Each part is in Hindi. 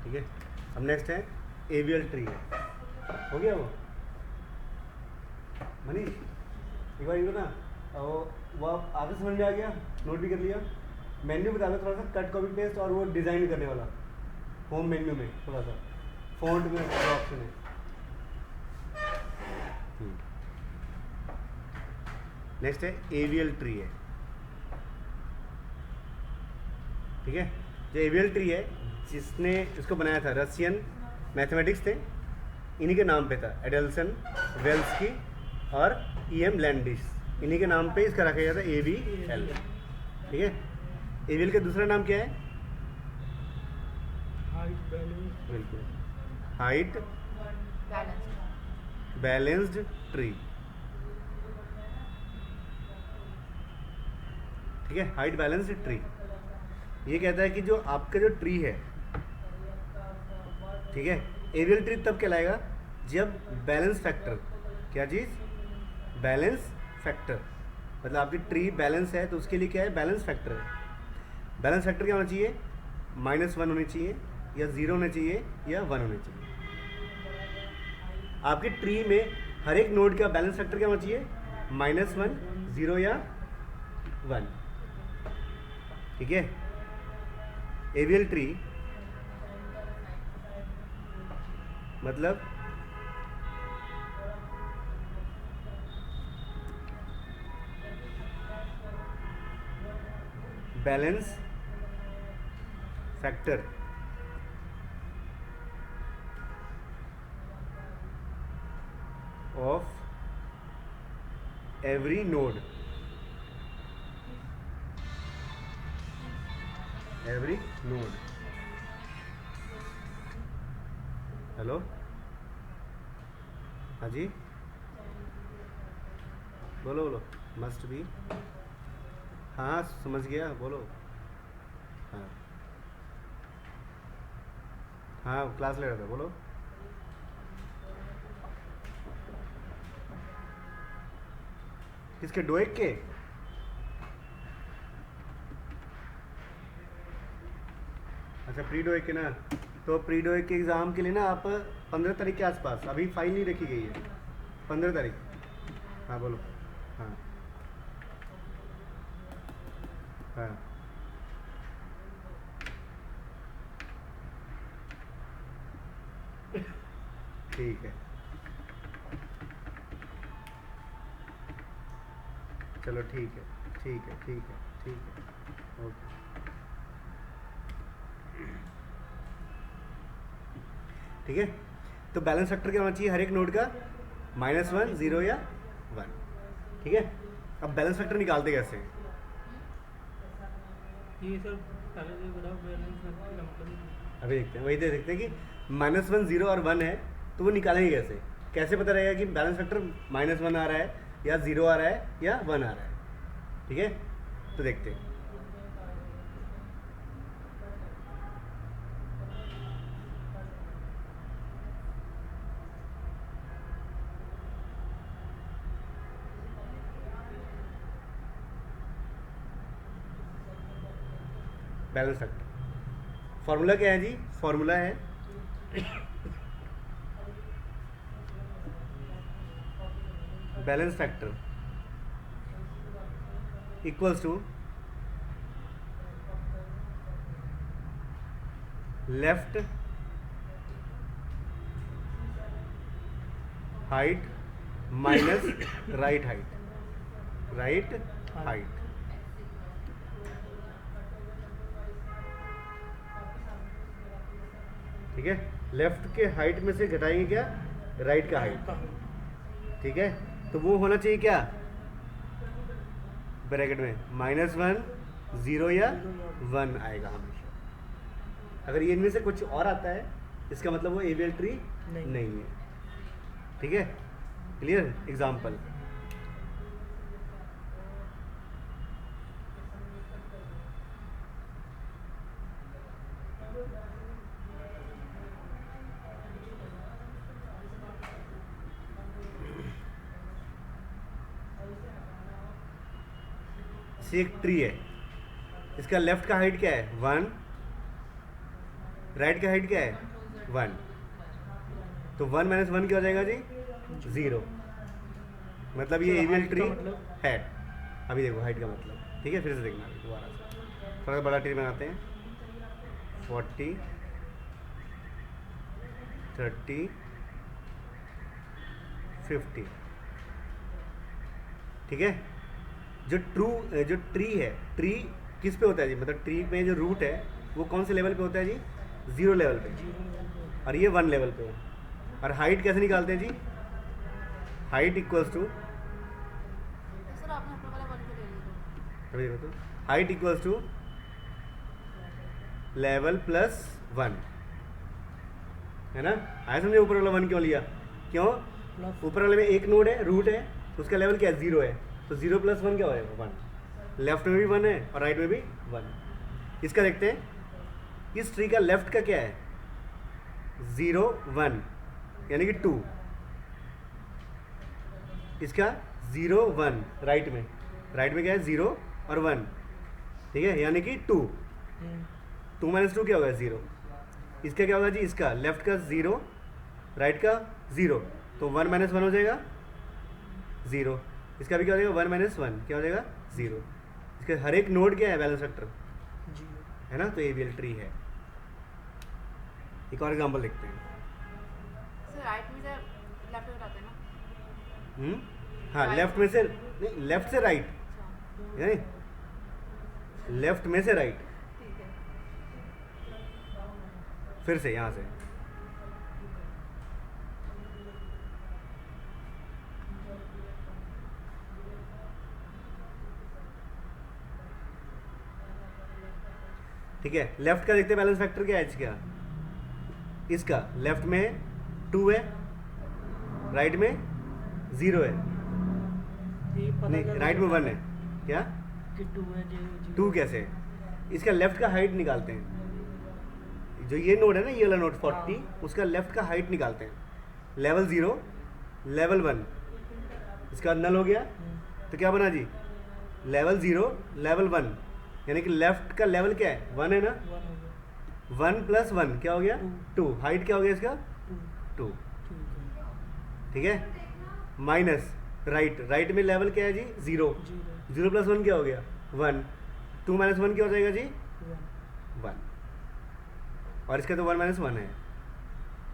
ठीक है। अब नेक्स्ट है एवियल ट्री है, हो गया वो मनीष, एक बार ये ना वो आप आगे समझ में आ गया, नोट भी कर लिया। मेन्यू बता दो थोड़ा सा, कट कॉपी पेस्ट और वो डिज़ाइन करने वाला होम मेन्यू में थोड़ा सा फॉन्ट में ऑप्शन है। नेक्स्ट है एवियल ट्री है, ठीक है। जो एवियल ट्री है जिसने इसको बनाया था रशियन मैथमेटिक्स थे, इन्हीं के नाम पे था, एडल्सन, वेल्सकी और E.M. लैंडिस, इन्हीं के नाम पे इसका रखा गया था AVL, ठीक है। एवियल का दूसरा नाम क्या है? बिल्कुल, हाइट बैलेंस्ड ट्री, ठीक है, हाइट बैलेंस्ड ट्री। ये कहता है कि जो आपका जो ट्री है, ठीक है, एवियल ट्री तब कहलाएगा जब बैलेंस फैक्टर, क्या चीज़? बैलेंस फैक्टर, मतलब आपकी ट्री बैलेंस है तो उसके लिए क्या है? बैलेंस फैक्टर है। बैलेंस फैक्टर क्या होना चाहिए? -1 होनी चाहिए, या 0 होना चाहिए, या 1 होना चाहिए। आपकी ट्री में हर एक नोड का बैलेंस फैक्टर क्या होना चाहिए? -1, 0 या 1, ठीक है। एवियल ट्री मतलब balance factor of every node, every node. Hello, हाँ जी, बोलो बोलो, मस्ट बी, हाँ समझ गया, बोलो। हाँ हाँ, क्लास ले रहा था, बोलो। किसके? डोएक के? अच्छा, प्री डोएक के ना, तो प्री डोएक के एग्ज़ाम के लिए ना आप 15 तारीख के आसपास, अभी फाइल नहीं रखी गई है, 15 तारीख। हाँ बोलो। हाँ हाँ, ठीक है, चलो ठीक है, ठीक है, ठीक है, ठीक है, ओके। ठीक है, तो बैलेंस फैक्टर क्या होना चाहिए हर एक नोड का? -1, 0 या 1, ठीक है। अब बैलेंस फैक्टर निकालते कैसे? ये सर पहले से बताओ, बैलेंस फैक्टर का मतलब। अभी देखते हैं, वही तो देखते हैं कि -1, 0 और 1 है, तो वो निकालेंगे कैसे? कैसे पता रहेगा कि बैलेंस फैक्टर -1 आ रहा है, या 0 आ रहा है, या 1 आ रहा है? ठीक है, तो देखते हैं। बैलेंस फैक्टर फॉर्मूला क्या है जी? फॉर्मूला है balance factor equals to left height minus right height, right height, ठीक है। लेफ्ट के हाइट में से घटाएंगे क्या? राइट का हाइट, ठीक है। तो वो होना चाहिए क्या? ब्रैकेट में -1, 0 या 1 आएगा हमेशा। अगर ये इनमें से कुछ और आता है, इसका मतलब वो एवियल ट्री नहीं है, ठीक है। क्लियर? एग्जाम्पल, एक ट्री है, इसका लेफ्ट का हाइट क्या है? 1, राइट का हाइट क्या है 1, तो 1 माइनस 1 क्या हो जाएगा जी 0। मतलब ये तो एवियल height ट्री का मतलब? है। अभी देखो हाइट का मतलब, ठीक है, फिर से देखना अभी दोबारा से थोड़ा सा बड़ा ट्री बनाते हैं। 40 30 50, ठीक है। जो ट्री है, ट्री किस पे होता है जी, मतलब ट्री में जो रूट है वो कौन से लेवल पे होता है जी 0 लेवल पे, और ये 1 लेवल पे है। और हाइट कैसे निकालते हैं जी, हाइट इक्वल्स टू, सर आपने अपने वाला 1 को ले लिया। अभी देखो तो height equals to level plus 1, है ना। आया समझे ऊपर वाला 1 क्यों लिया, क्यों, प्लस ऊपर वाले में एक नोड है, रूट है, उसका लेवल क्या है 0 है, तो 0 प्लस 1 क्या होएगा 1। लेफ्ट में भी 1 है और राइट में भी 1। इसका देखते हैं, इस ट्री का लेफ्ट का क्या है 0 1 यानी कि 2, इसका 0 1 राइट में क्या है 0 और 1, ठीक है, यानी कि 2 माइनस 2 क्या होगा 0। इसका क्या होगा जी, इसका लेफ्ट का 0 राइट का 0, तो 1 माइनस 1 हो जाएगा 0। इसका भी क्या हो जाएगा 1 माइनस 1 क्या हो जाएगा 0। इसका हर एक नोड क्या है बैलेंस फैक्टर, है ना, तो एवियल ट्री है। एक और एग्जांपल देखते हैं। सर राइट में से लेफ्ट में जाते हैं ना। हाँ, Right. लेफ्ट में से नहीं, लेफ्ट से राइट, अच्छा यानी लेफ्ट में से राइट, ठीक है। फिर से यहाँ से ठीक है। लेफ्ट का देखते हैं बैलेंस फैक्टर क्या है इसका, इसका लेफ्ट में 2 है, राइट में 0 है, ये पता नहीं कैसे राइट में चलता 1 है, क्या कि 2 है जी 2 कैसे है? इसका लेफ्ट का हाइट निकालते हैं, जो ये नोड है ना, ये वाला नोड 40, उसका लेफ्ट का हाइट निकालते हैं। लेवल 0 लेवल 1, इसका नल हो गया, तो क्या बना जी लेवल 0 लेवल 1, यानी कि लेफ्ट का लेवल क्या है 1 है ना, 1 हो गया 1 प्लस 1 क्या हो गया 2, हाइट क्या हो गया इसका 2, 2 ठीक है ठीक है। माइनस राइट में लेवल क्या है जी 0, 0 प्लस 1 क्या हो गया 1, 2 माइनस 1 क्या हो जाएगा जी 1 1, और इसका तो 1 माइनस 1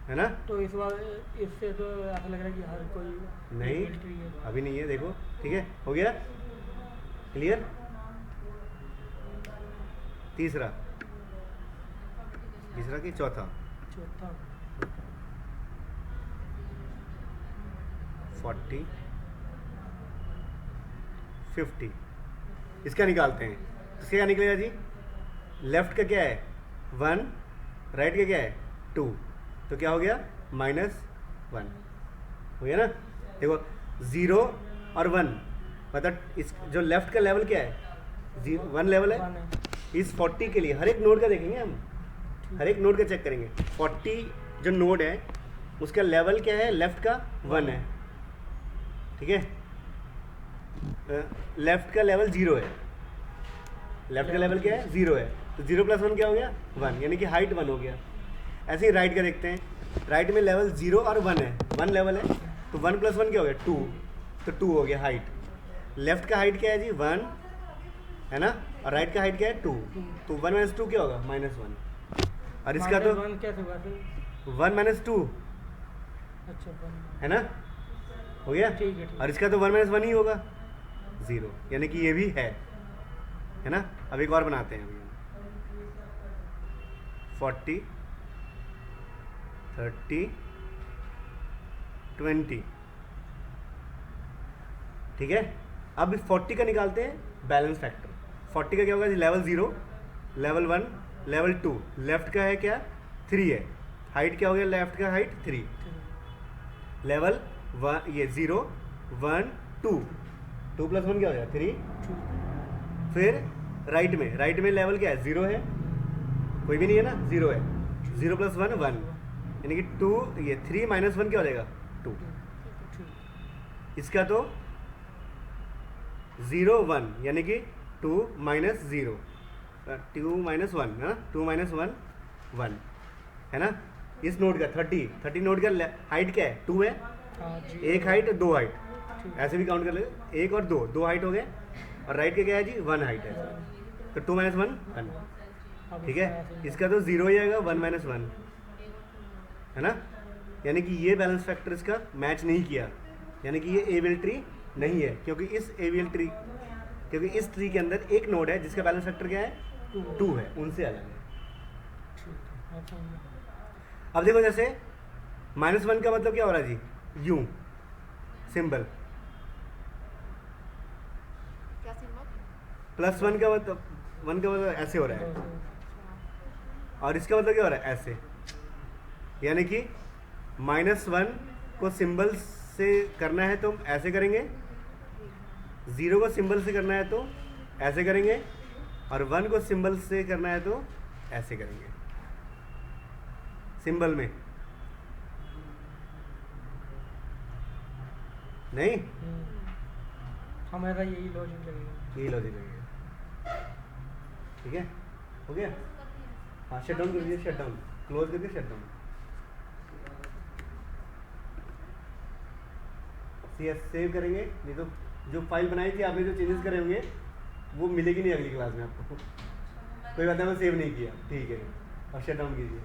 है ना। तो इस बार इससे तो ऐसा लग रहा है कि हर कोई नहीं equal tree है। अभी नहीं है, देखो ठीक है, हो गया क्लियर। तीसरा कि चौथा, चौथा 40 50, इसका निकालते हैं। इसका क्या निकलेगा जी, लेफ्ट का क्या है 1, राइट का क्या है 2, तो क्या हो गया -1 हो गया ना। देखो 0 और 1, मतलब इस जो लेफ्ट का लेवल क्या है 1 लेवल है। 1 है इस 40 के लिए हर एक नोड का देखेंगे हम, हर एक नोड का चेक करेंगे। 40 जो नोड है उसका लेवल क्या है, लेफ्ट का 1 है, ठीक है। लेफ्ट का लेवल 0 है, लेफ्ट का लेवल क्या है 0 है, तो 0 प्लस 1 क्या हो गया 1, यानी कि हाइट 1 हो गया। ऐसे ही राइट का देखते हैं, राइट में लेवल 0 और 1 है, 1 लेवल है, तो 1 प्लस 1 क्या हो गया 2, तो 2 हो गया हाइट। लेफ्ट का हाइट क्या है जी 1 है ना, और राइट का हाइट क्या है 2, तो 1 माइनस 2 क्या होगा -1, और इसका तो -1 कैसे हुआ फिर 1 माइनस 2 अच्छा 1 है ना, हो गया। ठीक है, ठीक और इसका तो 1 माइनस 1 ही होगा 0, यानी कि ये भी है ना। अब एक और बनाते हैं अभी 40 30 20, ठीक है। अब 40 का निकालते हैं बैलेंस फैक्टर। 40 का क्या होगा जी, लेवल 0 लेवल 1 लेवल 2, लेफ्ट का है क्या 3 है, हाइट क्या हो गया लेफ्ट का हाइट 3, लेवल 1 ये 0 1 2 2 प्लस 1 क्या हो गया 3, फिर राइट में लेवल क्या है 0 है, कोई भी नहीं है ना 0 है, 0 प्लस 1 1, यानी कि 2 ये 3 माइनस 1 क्या हो जाएगा 2। इसका तो 0 1 यानी कि 2 माइनस 0 2 माइनस 1 है ना, 2 माइनस 1 1, है ना। इस नोड का 30 नोड का हाइट क्या है, 2 है, हाँ जी। एक हाइट 2 हाइट, ठीक। ऐसे भी काउंट कर ले, एक और दो हाइट हो गए, और राइट का क्या है जी 1 हाइट है, तो 2 - 1 1, अब ठीक इसका है। ऐसे ही इसका तो 0 ही आएगा, 1 - 1, है ना। यानी कि ये बैलेंस फैक्टर इसका मैच नहीं किया, यानी कि ये एवियल ट्री नहीं है, क्योंकि इस ट्री के अंदर एक नोड है जिसका बैलेंस फैक्टर क्या है, 2 है, उनसे अलग है। ठीक है, अब समझ गया। अब देखो जैसे -1 का मतलब क्या हो रहा है जी, यू सिंबल, क्या सिंबल? +1 का मतलब 1 का मतलब ऐसे हो रहा है, अच्छा। और इसका मतलब क्या हो रहा है, ऐसे। यानी कि -1 को सिंबल से करना है तो ऐसे करेंगे, 0 को सिंबल से करना है तो ऐसे करेंगे, और 1 को सिंबल से करना है तो ऐसे करेंगे, सिंबल में नहीं। हमारा यही लॉजिक लगेगा। यही लॉजिक लगेगा, ठीक है, हो गया। हाँ, शट डाउन कर दीजिए, शट डाउन, क्लोज करके शट डाउन। सेव करेंगे, नहीं तो जो फाइल बनाई थी आपने, जो चेंजेस करे होंगे वो मिलेगी नहीं अगली क्लास में आपको। कोई बात है, मैं सेव नहीं किया, ठीक है, और शट डाउन कीजिए।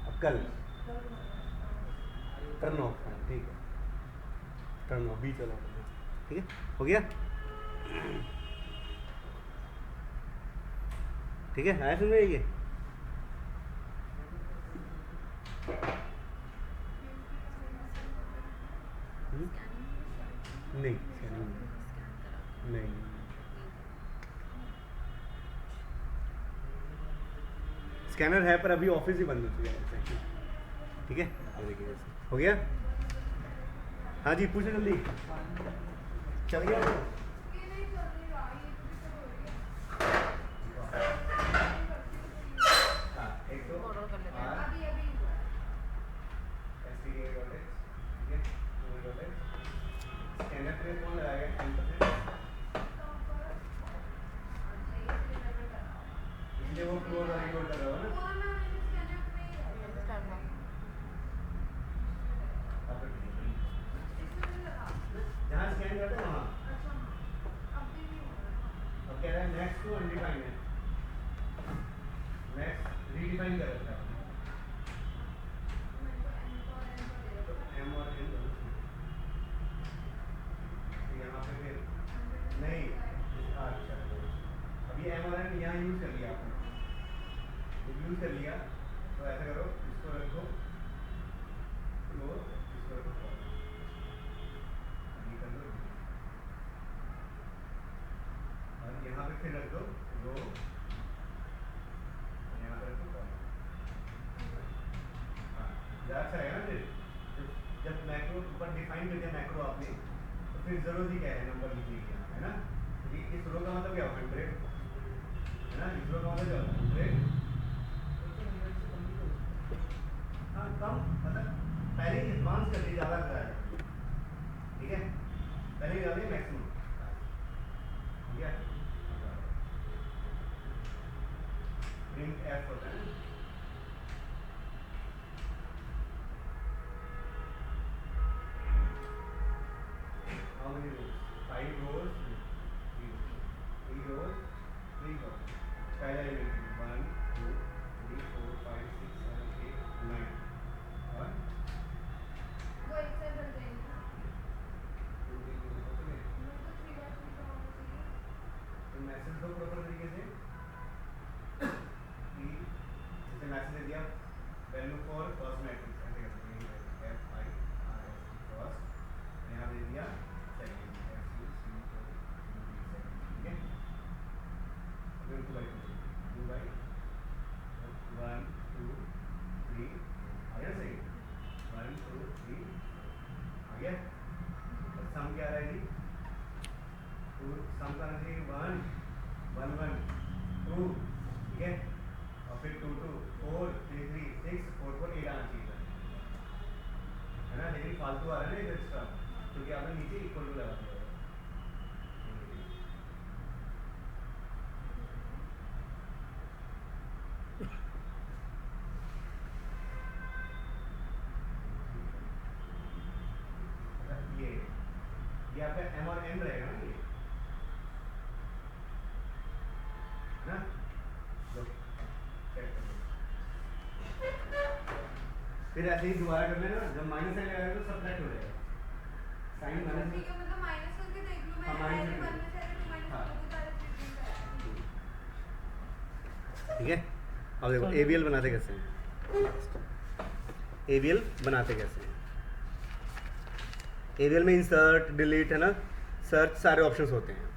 अब कल टर्न ऑफ, ठीक है, टर्न ऑफ बीच वाला, ठीक है, हो गया, ठीक है, आया सुन में ये। नहीं नहीं, स्कैनर है पर अभी ऑफिस ही बंद हो चुका है, ठीक है। अब देखिए हो गया, हाँ जी पूछो जल्दी, चल गया तो? हाँ, एक तो ऑर्डर कर लेते हैं। स्कैनर पे कौन लगाएगा 10%, इसलिए वो क्लोज और इग्नोर कर रहा हो ना। जहाँ स्कैन करते हैं वहाँ, अब कह रहा है नेक्स्ट टू अनडिफाइंड है, नेक्स्ट रीडिफाइन कर रखा है, तो एम और एन दोनों, तो यहाँ पे फिर नहीं, अच्छा अभी एम और एन यहाँ यूज़ कर लिया आपने, यूज़ कर लिया, तो ऐसा करो, इसको रखो लो, इसको रखो ये कर दो, और यहाँ पे फिर रख दो लो, यहाँ पे रखो कॉलम। हाँ, ज़्यादा अच्छा है ना। फिर जब मैक्रो ऊपर डिफाइन कर दिया मैक्रो आपने, तो फिर जरूरत ही क्या है, नंबर लिखिए यहाँ, है ना। इस रो का मतलब क्या होगा, 100, है ना, इस रो का मतलब क्या होगा, 100। हाँ, कम मतलब पहले ही एडवांस कर दिए, ज़्यादा कराया, ठीक है, पहले ही डालिए मैक्सिमम, ठीक है। प्रिंट एफ होता है ना, how many rows, 5 rows, 3 rows, 3 column, पहला एलिमेंट 1 2 3 4 5 6 7 8 9, और वो एक साइड बन जाएंगे ना। 2 3 रोज होते हैं, तो मैसेज दो प्रॉपर तरीके से कि जैसे मैसेज दे दिया वैल्यू फॉर फर्स्ट मैट्रिक्स, ऐसे कर सकते हैं, F I R S first, यहाँ दे दिया second, F you see O second, ठीक है। फिर 2 बाई 1 2 3 आ गया, सही 1 2 3 आ गया। और सम क्या रहेगी, तो सम का रहेगी 1 1 1 2, ठीक है, और फिर 2 2 4 3 3 6 4 4 8 आना चाहिए, है ना। लेकिन फालतू आ रहा है ना एक एक्स्ट्रा, क्योंकि आपने नीचे इक्वल टू लगा दिया है। ये आपका m और n रहेगा ना ये, है ना? लो, check कर लो। फिर ऐसे ही दोबारा कर लेना, जब माइनस साइन लगाएगा तो सब्ट्रैक्ट हो जाएगा, साइन माइनस। ठीक है, मतलब माइनस करके देख लूं मैं। हाँ, माइनस पहले करके। 1 में से अगर 2 माइनस हाँ। करोगे तो डायरेक्ट ट्रीटमेंट करेगा। ठीक है, अब देखो एबीएल बनाते कैसे हैं, एबीएल बनाते कैसे हैं। एबीएल में इंसर्ट, डिलीट, है ना, सर्च, सारे ऑप्शंस होते हैं।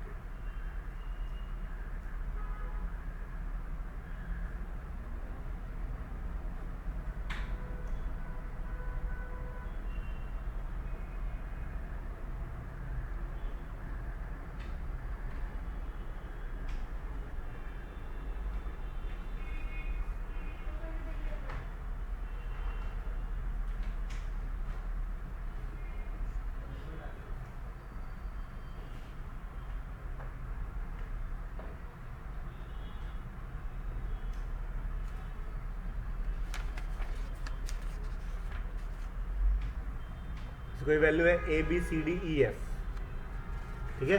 कोई वैल्यू है A B C D E F, ठीक है।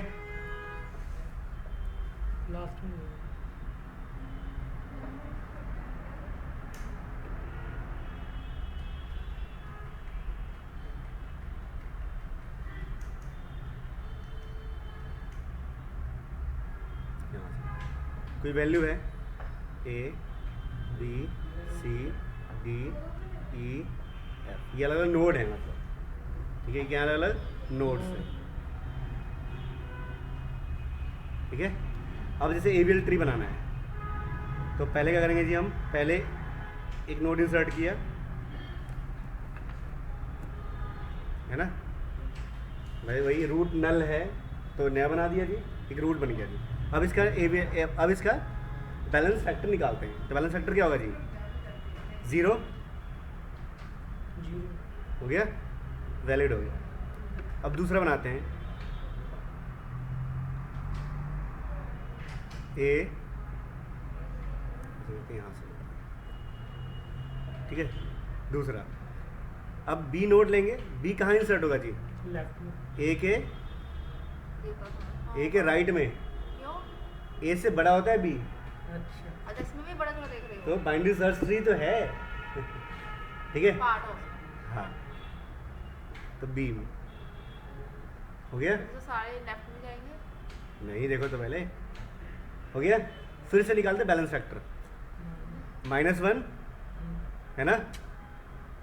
लास्ट में कोई वैल्यू है A B C D E F, ये अलग अलग नोड है, मतलब ठीक है, क्या अलग अलग नोड्स है, ठीक है। अब जैसे एबीएल ट्री बनाना है तो पहले क्या करेंगे जी, हम पहले एक नोड इंसर्ट किया, है ना भाई, वही रूट नल है तो नया बना दिया जी, एक रूट बन गया जी। अब इसका बैलेंस फैक्टर निकालते हैं, तो बैलेंस फैक्टर क्या होगा जी, 0 जीरो हो गया, वैलिड हो गया। अब दूसरा बनाते हैं, ए यहाँ से, ठीक है, दूसरा। अब बी नोड लेंगे, बी कहाँ इंसर्ट होगा जी, लेफ्ट में ए के राइट में, क्यों? ए से बड़ा होता है बी, अच्छा अच्छा, इसमें भी बड़ा जो देख रहे तो हो बाइनरी सर्च ट्री तो है ठीक है, पार्ट ऑफ, हाँ, तो बी हो गया, तो सारे लेफ्ट में जाएंगे। नहीं देखो तो पहले हो गया। फिर से निकालते बैलेंस फैक्टर, -1 है ना,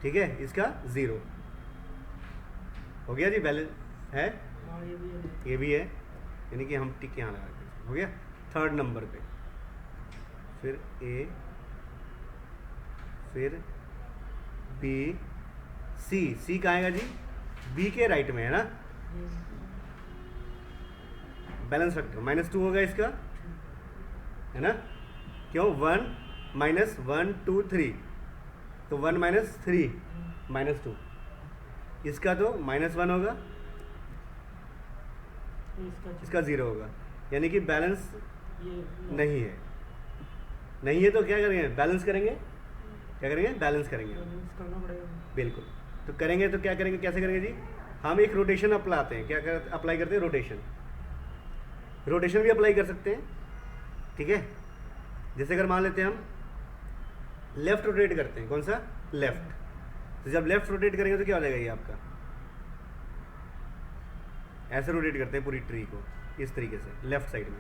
ठीक है, इसका 0 हो गया जी, बैलेंस है, हाँ ये भी है ये भी है, यानी कि हम टिक यहाँ लगाते हैं, हो गया। थर्ड नंबर पे फिर ए, फिर बी, सी कहाँ आएगा जी, बी के राइट में, है ना, बैलेंस फैक्टर -2 होगा इसका, है ना, क्यों, 1 -1 2 3, तो 1 - 3 -2, इसका तो -1 होगा, तो इसका 0 होगा, यानी कि बैलेंस ये नहीं है, नहीं है तो क्या करेंगे, बैलेंस करेंगे, क्या करेंगे, बैलेंस करेंगे, बैलेंस करना पड़ेगा। बिल्कुल। तो करेंगे तो क्या करेंगे, कैसे करेंगे जी, हम एक रोटेशन अप्लाते हैं, अप्लाई करते हैं, रोटेशन भी अप्लाई कर सकते हैं, ठीक है। जैसे अगर मान लेते हैं हम लेफ्ट रोटेट करते हैं, कौन सा, लेफ्ट, तो जब लेफ्ट रोटेट करेंगे तो क्या हो जाएगा ये आपका, ऐसे रोटेट करते हैं पूरी ट्री को इस तरीके से लेफ्ट साइड में,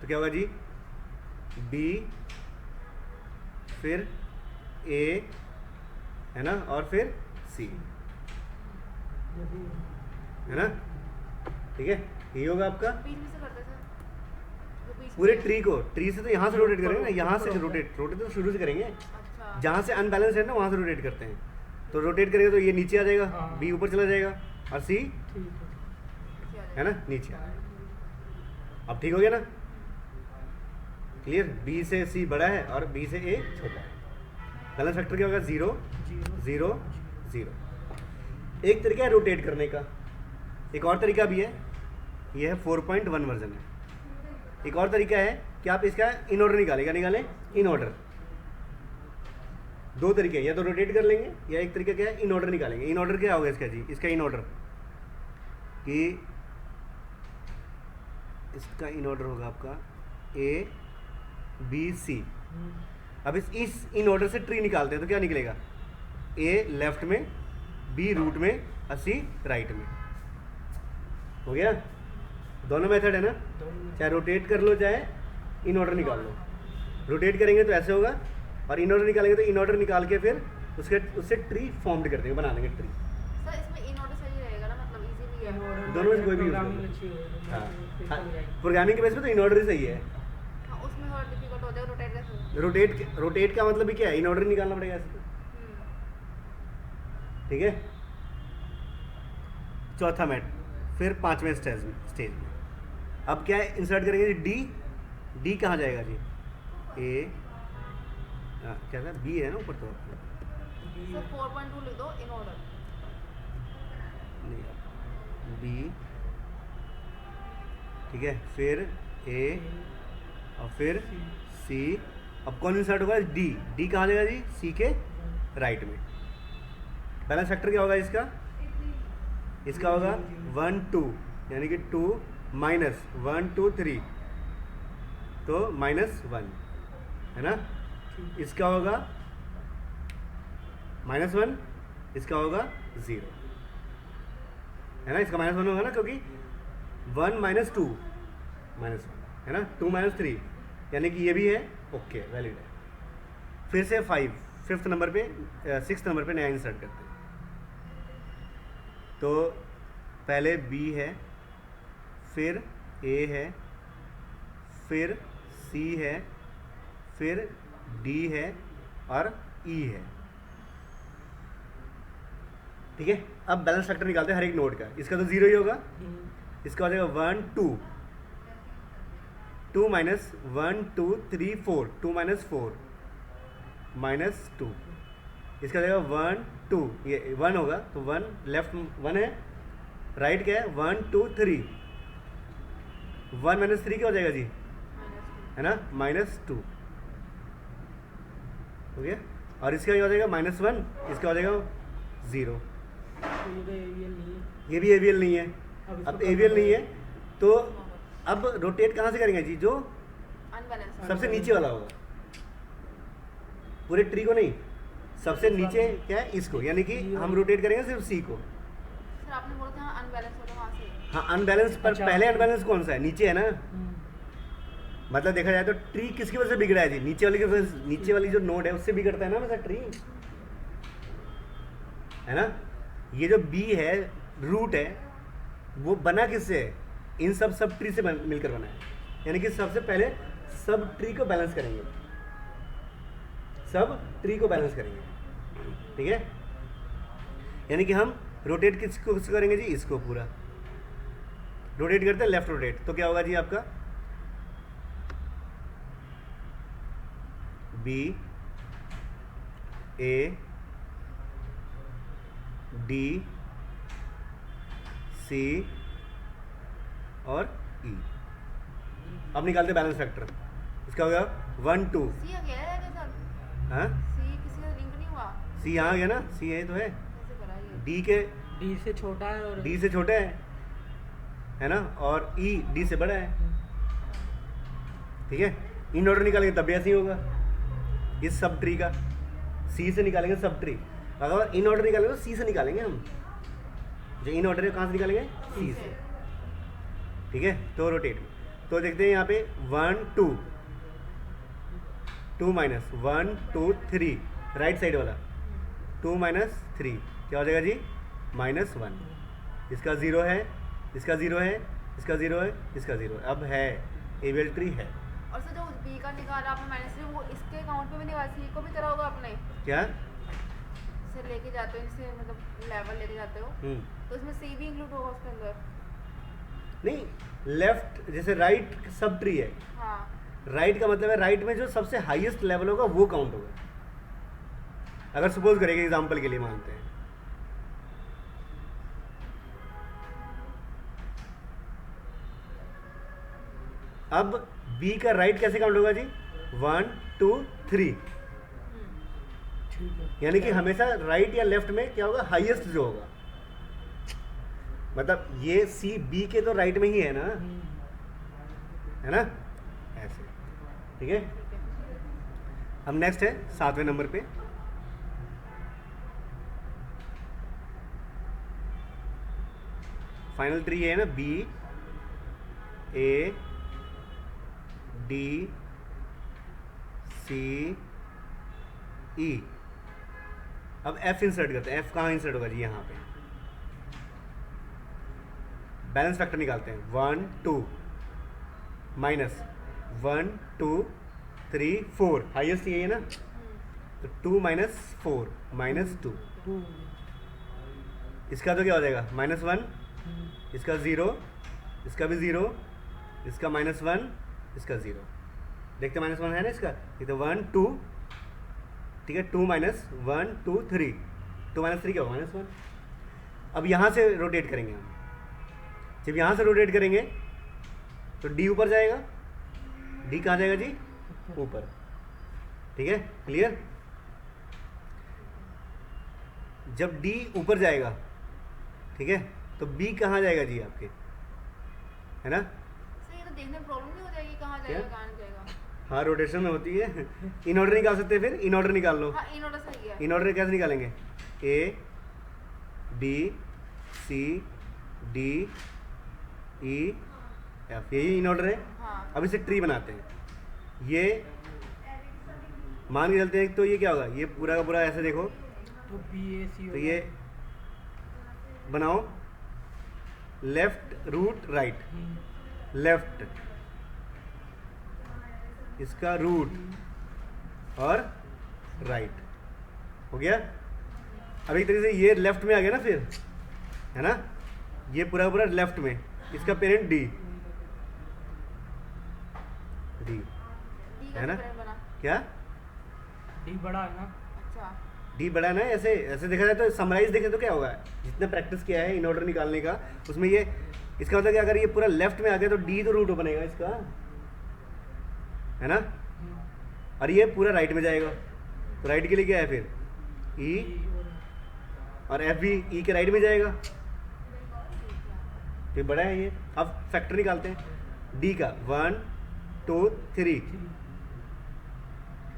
तो क्या होगा जी, बी, फिर ए, है ना, और फिर सी, जैसे है ना, ठीक है, ये होगा आपका बीच में से करते सर, जो बीच पूरे में- ट्री को, ट्री से तो यहाँ से रोटेट करेंगे ना, यहाँ से रोटेट तो शुरू से करेंगे, अच्छा, जहाँ से अनबैलेंस है ना वहाँ से रोटेट करते हैं, तो रोटेट करेंगे तो ये नीचे आ जाएगा, हाँ। बी ऊपर चला जाएगा और सी, ठीक है नीचे आ है जाएगा। ना, नीचे आ जाएगा। अब ठीक हो गया ना, क्लियर, बी से सी बड़ा है और बी से ए छोटा है, बैलेंस फैक्टर क्या होगा, 0 जीरो 0 0। एक तरीका है रोटेट करने का, एक और तरीका भी है, ये है 4.1 वर्जन है। एक और तरीका है कि आप इसका इन ऑर्डर निकालें, क्या निकालें, इन ऑर्डर। दो तरीके हैं, या तो रोटेट कर लेंगे, या एक तरीका क्या है, इन ऑर्डर निकालेंगे। इन ऑर्डर क्या होगा इसका जी, इसका इन ऑर्डर कि इसका इन ऑर्डर होगा आपका ए बी सी। अब इस इन ऑर्डर से ट्री निकालते हैं तो क्या निकलेगा, ए लेफ्ट में, बी रूट में और सी राइट में। हो गया, दोनों मेथड है ना, चाहे रोटेट कर लो चाहे इन ऑर्डर निकाल लो। रोटेट करेंगे तो ऐसे होगा और इन ऑर्डर निकालेंगे तो इन ऑर्डर निकाल के फिर उससे ट्री फॉर्म्ड कर देंगे, बना देंगे ट्री। सर इसमें इन ऑर्डर सही रहेगा ना, मतलब इजी भी है। दोनों में कोई भी यूज कर लो। हाँ, प्रोग्रामिंग के बेस पे तो इन ऑर्डर ही सही है। हाँ, उसमें थोड़ा डिफिकल्ट हो जाएगा रोटेट कैसे। रोटेट का मतलब भी क्या है, इन ऑर्डर निकालना पड़ेगा ऐसे तो। ठीक है, चौथा मैट, फिर पांचवें स्टेज में अब क्या है, इंसर्ट करेंगे डी। डी कहाँ जाएगा जी, ए क्या था, बी है ना ऊपर तो सर 4.2 लिख दो इन ऑर्डर। नहीं, बी ठीक है, फिर ए और फिर सी। अब कौन इंसर्ट होगा, डी। डी कहाँ जाएगा जी, सी के राइट में। बैलेंस फैक्टर क्या होगा इसका, इसका होगा 1 2, यानी कि 2 माइनस 1 2 3 तो -1 है ना। इसका होगा -1, इसका होगा 0 है ना। इसका -1 होगा ना, क्योंकि 1 - 2 -1 है ना, 2 - 3 यानी कि ये भी है ओके, वैलिड है। फिर से 5 नंबर पे 6 नंबर पे नया इंसर्ट करते हैं। तो पहले B है, फिर A है, फिर C है, फिर D है और E है। ठीक है, अब बैलेंस फैक्टर निकालते हैं हर एक नोड का। इसका तो 0 ही होगा, इसका हो जाएगा 1 2 2 - 1 2 3 4 2 - 4 -2। इसका हो जाएगा 1 2, ये 1 होगा तो 1 लेफ्ट 1 है, राइट क्या है 1 2 3, 1 - 3 क्या हो जाएगा जी, है ना, -2 हो गया। और इसका क्या हो जाएगा -1, इसका हो जाएगा 0। ये भी AVL नहीं है। अब AVL नहीं है तो अब रोटेट कहाँ से करेंगे जी, जो अनबैलेंस सबसे नीचे वाला होगा, पूरे ट्री को नहीं, सबसे नीचे क्या है इसको, यानी कि हम रोटेट करेंगे सिर्फ सी को। सर आपने बोला था अनबैलेंस होगा वहाँ से। हाँ, अनबैलेंस पर अच्छा। पहले अनबैलेंस कौन सा है, नीचे है ना। मतलब देखा जाए तो ट्री किसकी वजह से बिगड़ा है जी, नीचे वाली की वजह से, नीचे वाली जो नोड है उससे बिगड़ता है ना वैसा ट्री, है ना। ये जो बी है, रूट है, वो बना किससे है, इन सब ट्री से मिलकर बना है। यानी कि सबसे पहले सब ट्री को बैलेंस करेंगे, सब ट्री को बैलेंस करेंगे। ठीक है, यानी कि हम रोटेट किसको करेंगे जी, इसको पूरा रोटेट करते हैं, लेफ्ट रोटेट। तो क्या होगा जी आपका बी ए डी सी और ई। अब निकालते बैलेंस फैक्टर। इसका हो गया 1 2। सी अकेला है क्या सर? हाँ, सी किसी से लिंक नहीं हुआ? सी यहाँ आ गया ना, सी है तो है। कैसे करा ये? डी के डी से छोटा है और डी से छोटा है ना, और ई डी से बड़ा है। ठीक है, इन ऑर्डर निकालेंगे तब भी ऐसे ही होगा इस सब ट्री का। सी से निकालेंगे सब ट्री, अगर इन ऑर्डर निकालेंगे तो सी से निकालेंगे हम। जो इन ऑर्डर है कहाँ से निकालेंगे, सी से। ठीक है, तो रोटेट। तो देखते हैं यहाँ पे 1 2 2 माइनस 1 2 3, राइट साइड वाला 2 - 3 क्या हो जाएगा जी, -1। इसका 0 है, इसका 0 है, इसका 0 है, इसका 0 है। अब है एवियल ट्री है। और सर जो बी का निकाला आपने -3, वो इसके अकाउंट में भी निकाला, सी को भी करा होगा आपने? क्या सर लेके जाते हो इनसे, मतलब लेवल लेके जाते हो तो इसमें सी भी इंक्लूड होगा उसके अंदर? नहीं, लेफ्ट जैसे राइट सब ट्री है, हाँ। राइट का मतलब है राइट में जो सबसे हाईएस्ट लेवल होगा वो काउंट होगा। अगर सपोज करेंगे एग्जांपल के लिए मानते हैं, अब बी का राइट कैसे काउंट होगा जी, 1 2 3, ठीक है। यानी कि हमेशा राइट या लेफ्ट में क्या होगा, हाईएस्ट जो होगा। मतलब ये सी बी के तो राइट में ही है ना, है ना, ऐसे, ठीक है। अब नेक्स्ट है 7वें नंबर पे, फाइनल ट्री है ना, बी ए डी सी ई। अब एफ इंसर्ट करते हैं। एफ कहाँ इंसर्ट होगा जी, यहाँ पे बैलेंस फैक्टर निकालते हैं। 1 2 माइनस 1 2 3 4, हाइएस्ट ये है ना, तो 2 माइनस 4 माइनस 2, 2 इसका तो क्या हो जाएगा -1, इसका 0, इसका भी 0, इसका -1, इसका 0। देखते -1 है ना इसका, ये तो 1 2, ठीक है। 2 माइनस 1 2 3, 2 माइनस 3 क्या होगा -1। अब यहाँ से रोटेट करेंगे हम। जब यहाँ से रोटेट करेंगे तो डी ऊपर जाएगा। डी कहाँ जाएगा जी, ऊपर, ठीक है, क्लियर। जब डी ऊपर जाएगा, ठीक है, तो बी कहाँ जाएगा जी आपके, है ना। सर ये तो देखने में प्रॉब्लम नहीं हो जाएगी कहाँ क्या? जाएगा कहाँ नहीं जाएगा। हाँ, रोटेशन में होती है। इन ऑर्डर निकाल सकते हैं, फिर इन ऑर्डर निकाल लो। हाँ इन ऑर्डर सही है। इन ऑर्डर कैसे निकालेंगे, A B C D E F, यही इन ऑर्डर है। हाँ अब इसे ट्री बनाते हैं। ये मान के चलते हैं, तो ये क्या होगा, ये पूरा का पूरा ऐसे देखो, तो बी ए सी तो ये बनाओ लेफ्ट रूट राइट, लेफ्ट इसका रूट और राइट हो गया। अब एक तरीके से ये लेफ्ट में आ गया ना, फिर है ना, ये पूरा पूरा लेफ्ट में, इसका पेरेंट डी, डी डी है ना? का बना। क्या डी बड़ा है ना। अच्छा डी बड़ा है ना। ऐसे ऐसे देखा जाए तो समराइज देखें तो क्या होगा, जितने प्रैक्टिस किया है इन ऑर्डर निकालने का, उसमें ये इसका मतलब कि अगर ये पूरा लेफ्ट में आ गया तो डी तो रूट बनेगा इसका, है ना। और ये पूरा राइट में जाएगा, तो राइट के लिए क्या है फिर ई, और एफ भी ई के राइट में जाएगा, तो बड़ा है ये। अब फैक्टर निकालते हैं डी का, 1 2 3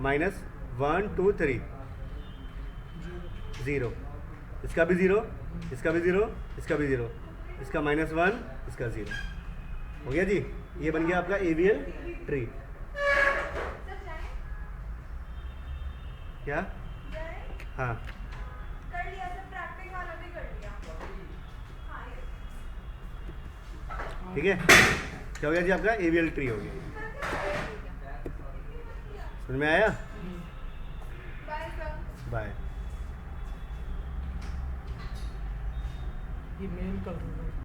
माइनस 1 2 3 0, इसका भी 0, इसका भी 0, इसका भी 0, इसका -1, इसका 0 हो गया जी। ये बन गया आपका एवीएल ट्री। क्या, हाँ कर लिया सर, प्रैक्टिस वाला भी कर लिया। ठीक है, क्या हो गया जी आपका एवीएल ट्री हो गया। समझ में आया, बाय सर। बाय। ये मेल कर दूंगा।